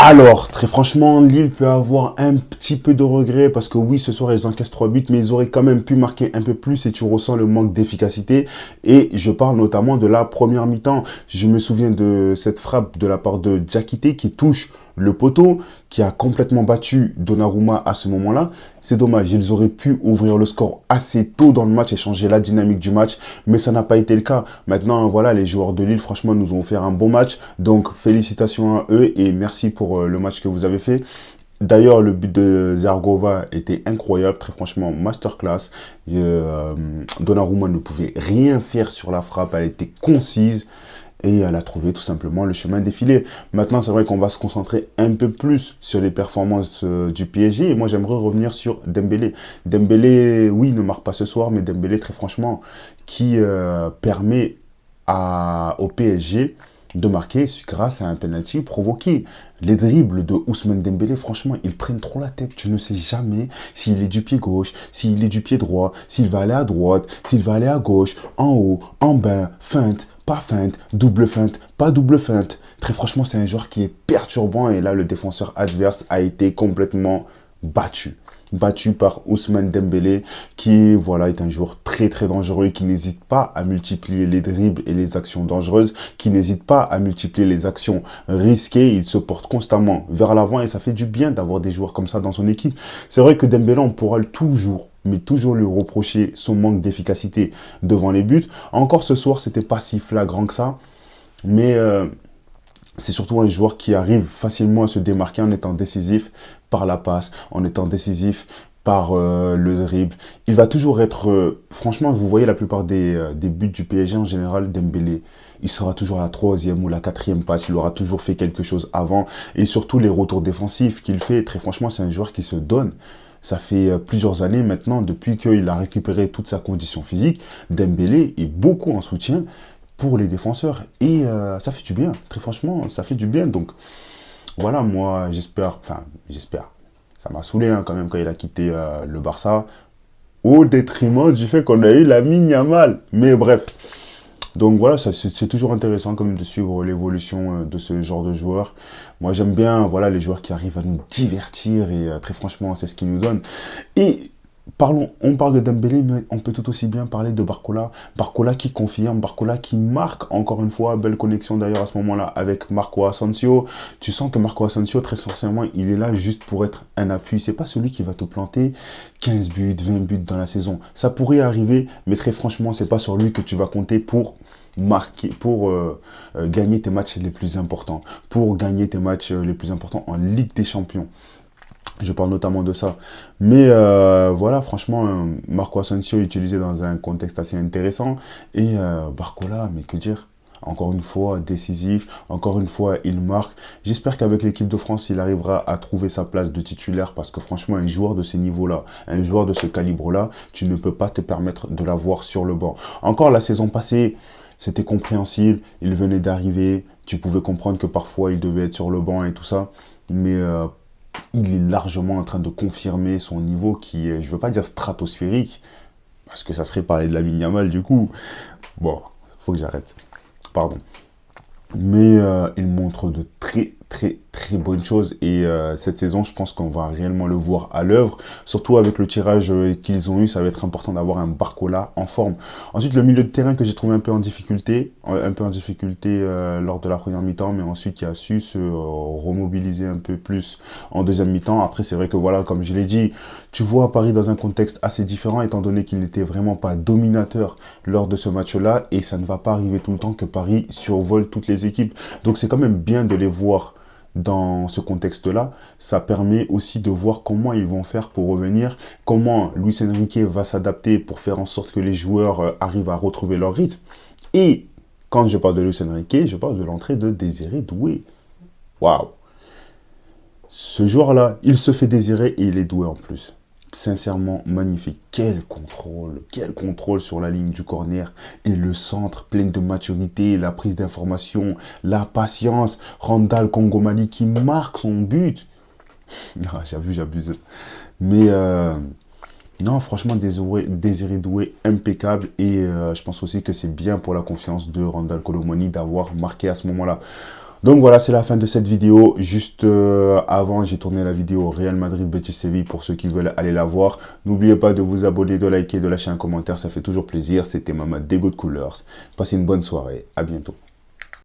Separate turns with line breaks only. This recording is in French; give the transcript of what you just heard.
Alors, très franchement, Lille peut avoir un petit peu de regret parce que oui, ce soir, ils encaissent 3 buts, mais ils auraient quand même pu marquer un peu plus et tu ressens le manque d'efficacité. Et je parle notamment de la première mi-temps. Je me souviens de cette frappe de la part de Diakité qui touche le poteau, qui a complètement battu Donnarumma à ce moment-là. C'est dommage, ils auraient pu ouvrir le score assez tôt dans le match et changer la dynamique du match, mais ça n'a pas été le cas. Maintenant, voilà, les joueurs de Lille, franchement, nous ont offert un bon match. Donc, félicitations à eux et merci pour le match que vous avez fait. D'ailleurs, le but de Zergova était incroyable, très franchement, masterclass. Donnarumma ne pouvait rien faire sur la frappe, elle était concise et elle a trouvé tout simplement le chemin défilé. Maintenant, c'est vrai qu'on va se concentrer un peu plus sur les performances du PSG et moi, j'aimerais revenir sur Dembélé. Dembélé, oui, ne marque pas ce soir, mais Dembélé, très franchement, qui permet au PSG de marquer grâce à un penalty provoqué. Les dribbles de Ousmane Dembélé, franchement, ils prennent trop la tête. Tu ne sais jamais s'il est du pied gauche, s'il est du pied droit, s'il va aller à droite, s'il va aller à gauche, en haut, en bas, feinte, pas feinte, double feinte, pas double feinte. Très franchement, c'est un joueur qui est perturbant et là, le défenseur adverse a été complètement battu par Ousmane Dembélé, qui voilà, est un joueur très très dangereux, qui n'hésite pas à multiplier les dribbles et les actions dangereuses, qui n'hésite pas à multiplier les actions risquées. Il se porte constamment vers l'avant et ça fait du bien d'avoir des joueurs comme ça dans son équipe. C'est vrai que Dembélé, on pourra toujours, mais toujours lui reprocher son manque d'efficacité devant les buts. Encore ce soir, c'était pas si flagrant que ça, mais c'est surtout un joueur qui arrive facilement à se démarquer en étant décisif par la passe, en étant décisif par le dribble. Il va toujours être... franchement, vous voyez la plupart des buts du PSG en général, Dembélé, il sera toujours à la troisième ou la quatrième passe. Il aura toujours fait quelque chose avant. Et surtout, les retours défensifs qu'il fait, très franchement, c'est un joueur qui se donne. Ça fait plusieurs années maintenant, depuis qu'il a récupéré toute sa condition physique, Dembélé est beaucoup en soutien pour les défenseurs. Et ça fait du bien, très franchement, ça fait du bien. Donc voilà, moi j'espère. Ça m'a saoulé hein, quand même quand il a quitté le Barça, au détriment du fait qu'on a eu Lamine Yamal. Mais bref, donc voilà, c'est toujours intéressant quand même de suivre l'évolution de ce genre de joueurs. Moi j'aime bien voilà, les joueurs qui arrivent à nous divertir et très franchement c'est ce qu'ils nous donnent. Et on parle de Dembélé, mais on peut tout aussi bien parler de Barcola. Barcola qui confirme, Barcola qui marque encore une fois. Belle connexion d'ailleurs à ce moment-là avec Marco Asensio. Tu sens que Marco Asensio, très sincèrement, il est là juste pour être un appui. C'est pas celui qui va te planter 15 buts, 20 buts dans la saison. Ça pourrait arriver, mais très franchement, c'est pas sur lui que tu vas compter pour marquer, pour gagner tes matchs les plus importants, pour gagner tes matchs les plus importants en Ligue des Champions. Je parle notamment de ça. Mais voilà, franchement, Marco Asensio est utilisé dans un contexte assez intéressant. Et Barcola, mais que dire? Encore une fois, décisif. Encore une fois, il marque. J'espère qu'avec l'équipe de France, il arrivera à trouver sa place de titulaire. Parce que franchement, un joueur de ces niveaux-là, un joueur de ce calibre-là, tu ne peux pas te permettre de l'avoir sur le banc. Encore la saison passée, c'était compréhensible. Il venait d'arriver. Tu pouvais comprendre que parfois, il devait être sur le banc et tout ça. Mais il est largement en train de confirmer son niveau qui est, je ne veux pas dire stratosphérique, parce que ça serait parler de Lamine Yamal du coup. Bon, faut que j'arrête. Pardon. Mais il montre de très bonnes choses et cette saison je pense qu'on va réellement le voir à l'œuvre, surtout avec le tirage qu'ils ont eu. Ça va être important d'avoir un Barcola en forme. Ensuite le milieu de terrain que j'ai trouvé un peu en difficulté lors de la première mi-temps, mais ensuite qui a su se remobiliser un peu plus en deuxième mi-temps. Après c'est vrai que voilà, comme je l'ai dit, tu vois Paris dans un contexte assez différent étant donné qu'il n'était vraiment pas dominateur lors de ce match-là et ça ne va pas arriver tout le temps que Paris survole toutes les équipes. Donc c'est quand même bien de les voir dans ce contexte-là. Ça permet aussi de voir comment ils vont faire pour revenir, comment Luis Enrique va s'adapter pour faire en sorte que les joueurs arrivent à retrouver leur rythme. Et quand je parle de Luis Enrique, je parle de l'entrée de Désiré Doué. Waouh! Ce joueur-là, il se fait désirer et il est doué en plus. Sincèrement magnifique. Quel contrôle sur la ligne du corner et le centre plein de maturité, la prise d'information, la patience. Randall Kongomali qui marque son but. Ah, j'abuse. Mais non, franchement, Désiré Doué, impeccable. Et je pense aussi que c'est bien pour la confiance de Randall Kolo Muani d'avoir marqué à ce moment-là. Donc voilà, c'est la fin de cette vidéo. Juste avant, j'ai tourné la vidéo Real Madrid Betis Séville pour ceux qui veulent aller la voir. N'oubliez pas de vous abonner, de liker, de lâcher un commentaire, ça fait toujours plaisir. C'était Mamad des Good Coolers. Passez une bonne soirée, à bientôt.